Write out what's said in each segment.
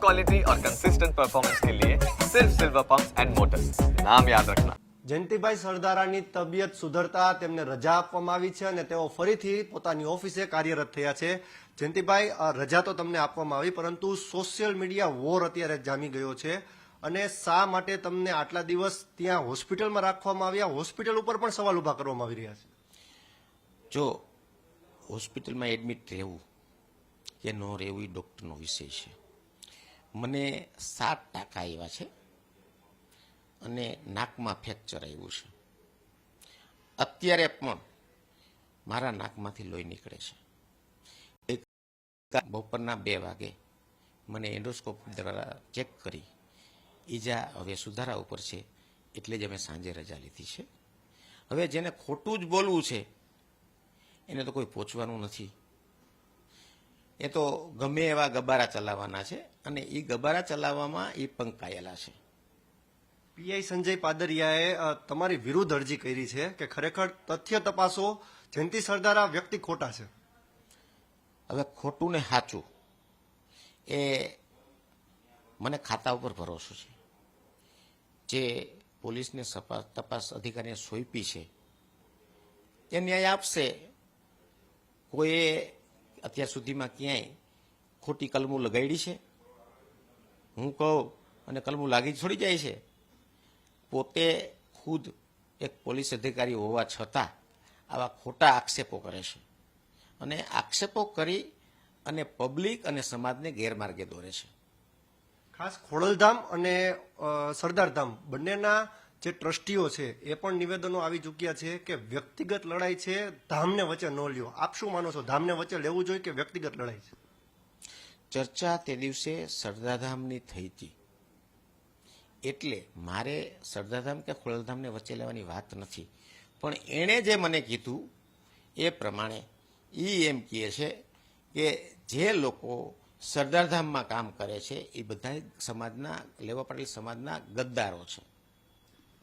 Quality और consistent performance के लिए सिर्फ सिल्वर पंप्स एंड मोटर्स, नाम याद रखना। જયંતિભાઈ સરદારાની તબિયત સુધરતા તેમને રજા આપવામાં આવી છે અને તેઓ ફરીથી પોતાની ઓફિસે કાર્યરત થયા છે. જયંતિભાઈ, રજા તો તમને આપવામાં આવી, પરંતુ સોશિયલ મીડિયા વોર અત્યારે જામી ગયો છે. અને શા માટે તમને આટલા દિવસ ત્યાં હોસ્પિટલમાં રાખવામાં આવ્યા? હોસ્પિટલ ઉપર પણ સવાલ ઉભા કરવામાં આવી રહ્યા છે. જો હોસ્પિટલમાં એડમિટ રહેવું કે ન રહેવું એ ડૉક્ટરનો વિષય છે. મને 7% આવ્યા છે અને નાકમાં ફ્રેક્ચર આવ્યું છે. અત્યારે પણ મારા નાકમાંથી લોહી નીકળે છે. બપોરના 2 વાગે મને એન્ડોસ્કોપ દ્વારા ચેક કરી ઈજા હવે સુધારા ઉપર છે, એટલે જ અમે સાંજે રજા લીધી છે. હવે જેને ખોટું જ બોલવું છે એને તો કોઈ પહોંચવાનું નથી. એ તો ગમે એવા ગબારા ચલાવવાના છે અને એ ગબારા ચલાવવામાં એ પંકાયેલા છે. પીઆઈ સંજય પાદરિયાએ તમારી વિરુદ્ધ અરજી કરી છે કે ખરેખર તથ્ય તપાસો, જયંતિ સરદારા વ્યક્તિ ખોટા છે. હવે ખોટું ને સાચું એ મને ખાતા ઉપર ભરોસો છે. જે પોલીસને તપાસ અધિકારીને સોંપી છે એ ન્યાય આપશે. કોઈએ અત્યાર સુધીમાં ક્યાંય ખોટી કલમો લગાડી છે? હું કહું અને કલમો લાગી છોડી જાય છે? પોતે ખુદ એક પોલીસ અધિકારી હોવા છતાં આવા ખોટા આક્ષેપો કરે છે અને આક્ષેપો કરી અને પબ્લિક અને સમાજને ગેરમાર્ગે દોરે છે. ખાસ ખોડલધામ અને સરદારધામ બંનેના જે ટ્રસ્ટીઓ છે એ પણ નિવેદનો આવી ચૂક્યા છે કે વ્યક્તિગત લડાઈ છે, ધામને વચ્ચે ન લ્યો. આપ શું માનો છો, ધામને વચ્ચે લેવું જોઈએ કે વ્યક્તિગત લડાઈ છે? ચર્ચા તે દિવસે સરદારધામની થઈ હતી, એટલે મારે સરદારધામ કે ખોડલધામને વચ્ચે લેવાની વાત નથી. પણ એણે જે મને કીધું એ પ્રમાણે એ એમ કહે છે કે જે લોકો સરદારધામમાં કામ કરે છે એ બધા સમાજના, લેવા પટેલ સમાજના ગદ્દારો છે.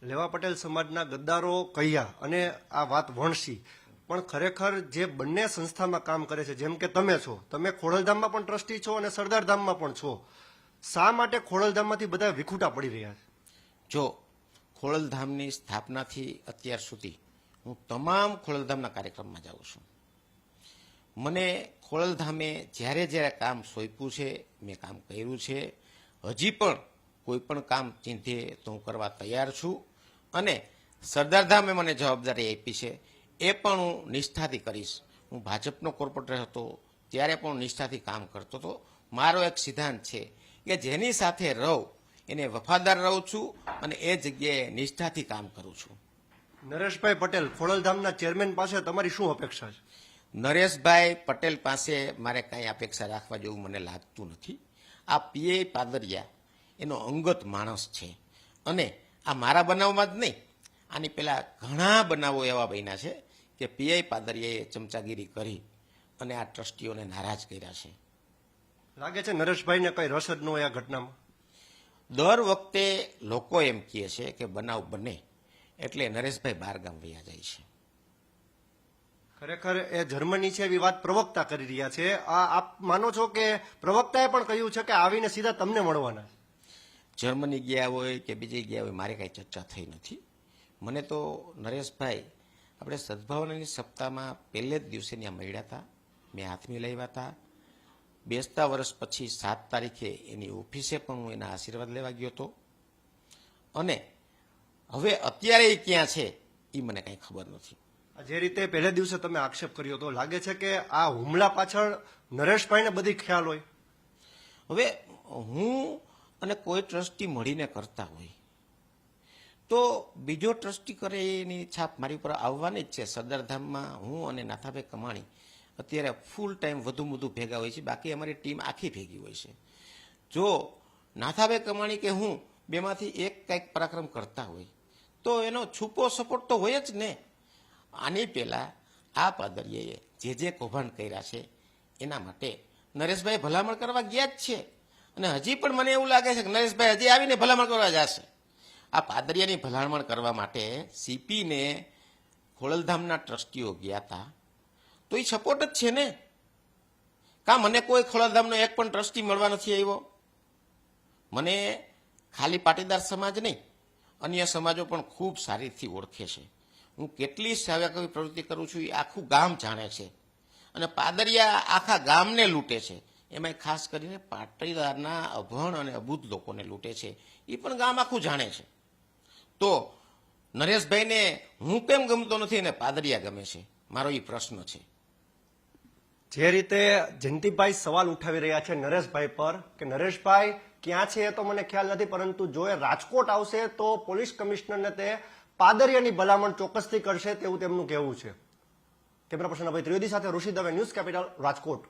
લેવા પટેલ સમાજના ગદ્દારો કહ્યા અને આ વાત વણસી, પણ ખરેખર જે બંને સંસ્થામાં કામ કરે છે, જેમ કે તમે છો, તમે ખોડલધામમાં પણ ટ્રસ્ટી છો અને સરદારધામમાં પણ છો, શા માટે ખોડલધામમાંથી બધા વિખૂટા પડી રહ્યા છે? જો ખોડલધામની સ્થાપનાથી અત્યાર સુધી હું તમામ ખોડલધામના કાર્યક્રમમાં જાઉં છું. મને ખોડલધામે જ્યારે જ્યારે કામ સોંપ્યું છે મેં કામ કર્યું છે. હજી પણ કોઈ પણ કામ ચીંધે તો હું કરવા તૈયાર છું અને સરદારધામે મને જવાબદારી આપી છે એ પણ હું નિષ્ઠાથી કરીશ. હું ભાજપનો કોર્પોરેટર હતો ત્યારે પણ નિષ્ઠાથી કામ કરતો હતો. મારો એક સિદ્ધાંત છે કે જેની સાથે રહું એને વફાદાર રહું છું અને એ જગ્યાએ નિષ્ઠાથી કામ કરું છું. નરેશભાઈ પટેલ, ખોડલધામના ચેરમેન પાસે તમારી શું અપેક્ષા છે? નરેશભાઈ પટેલ પાસે મારે કાંઈ અપેક્ષા રાખવા જેવું મને લાગતું નથી. આ પીઆઈ પાદરિયા એનો અંગત માણસ છે અને આ મારા બનાવમાં જ નહીં, આની પહેલા ઘણા બનાવો એવા બન્યા છે કે પીઆઈ પાદરિયાએ ચમચાગીરી કરી અને આ ટ્રસ્ટીઓને નારાજ કર્યા છે. લાગે છે નરેશભાઈને કઈ રસ જ ન હોય આ ઘટનામાં? દર વખતે લોકો એમ કહે છે કે બનાવ બને એટલે નરેશભાઈ બહાર ગામ વયા જાય છે. ખરેખર એ જર્મની છે એવી વાત પ્રવક્તા કરી રહ્યા છે. આપ માનો છો કે પ્રવક્તાએ પણ કહ્યું છે કે આવીને સીધા તમને મળવાના? જર્મની ગયા હોય કે બીજે ગયા હોય મારે કાંઈ ચર્ચા થઈ નથી. મને તો નરેશભાઈ આપણે સદભાવનાની સપ્તાહમાં પહેલે જ દિવસે ત્યાં મળ્યા હતા, મેં હાથ મિલાવ્યા હતા. બેસતા વર્ષ પછી 7 તારીખે એની ઓફિસે પણ હું એના આશીર્વાદ લેવા ગયો હતો અને હવે અત્યારે એ ક્યાં છે એ મને કાંઈ ખબર નથી. જે રીતે પહેલે દિવસે તમે આક્ષેપ કર્યો હતો, લાગે છે કે આ હુમલા પાછળ નરેશભાઈને બધી ખ્યાલ હોય? હવે હું અને કોઈ ટ્રસ્ટી મળીને કરતા હોય તો બીજો ટ્રસ્ટી કરે એની છાપ મારી ઉપર આવવાની જ છે. સરદારધામમાં હું અને નાથાભાઈ કમાણી અત્યારે ફૂલ ટાઈમ વધુ ભેગા હોય છે, બાકી અમારી ટીમ આખી ભેગી હોય છે. જો નાથાભાઈ કમાણી કે હું બેમાંથી એક કંઈક પરાક્રમ કરતા હોય તો એનો છુપો સપોર્ટ તો હોય જ ને. આની પહેલા આ પાદરિયાએ જે કૌભાંડ કર્યા છે એના માટે નરેશભાઈ ભલામણ કરવા ગયા જ છે અને હજી પણ મને એવું લાગે છે કે નરેશભાઈ હજી આવીને ભલામણ કરવા જશે. આ પાદરિયાની ભલામણ કરવા માટે સીપીને ખોડલધામના ટ્રસ્ટીઓ ગયા હતા તો એ સપોર્ટ જ છે ને. કા મને કોઈ ખોડલધામનો એક પણ ટ્રસ્ટી મળવા નથી આવ્યો? મને ખાલી પાટીદાર સમાજ નહીં, અન્ય સમાજો પણ ખૂબ સારીથી ઓળખે છે. હું કેટલી સેવાકીય પ્રવૃત્તિ કરું છું એ આખું ગામ જાણે છે. અને પાદરિયા આખા ગામને લૂંટે છે, એમાં ખાસ કરીને પાટીદારના અભણ અને અબૂધ લોકોને લૂંટે છે, એ પણ ગામ આખું જાણે છે. તો નરેશભાઈને હું કેમ ગમતો નથી અને પાદરિયા ગમે છે, મારો એ પ્રશ્ન છે. જે રીતે જયંતિભાઈ સવાલ ઉઠાવી રહ્યા છે નરેશભાઈ પર કે નરેશભાઈ ક્યાં છે એ તો મને ખ્યાલ નથી, પરંતુ જો એ રાજકોટ આવશે તો પોલીસ કમિશનરને તે પાદરિયાની ભલામણ ચોક્કસથી કરશે તેવું તેમનું કહેવું છે. કેમેરા પર્સન અભય ત્રિવેદી સાથે ઋષિ દવે, ન્યૂઝ કેપિટલ, રાજકોટ.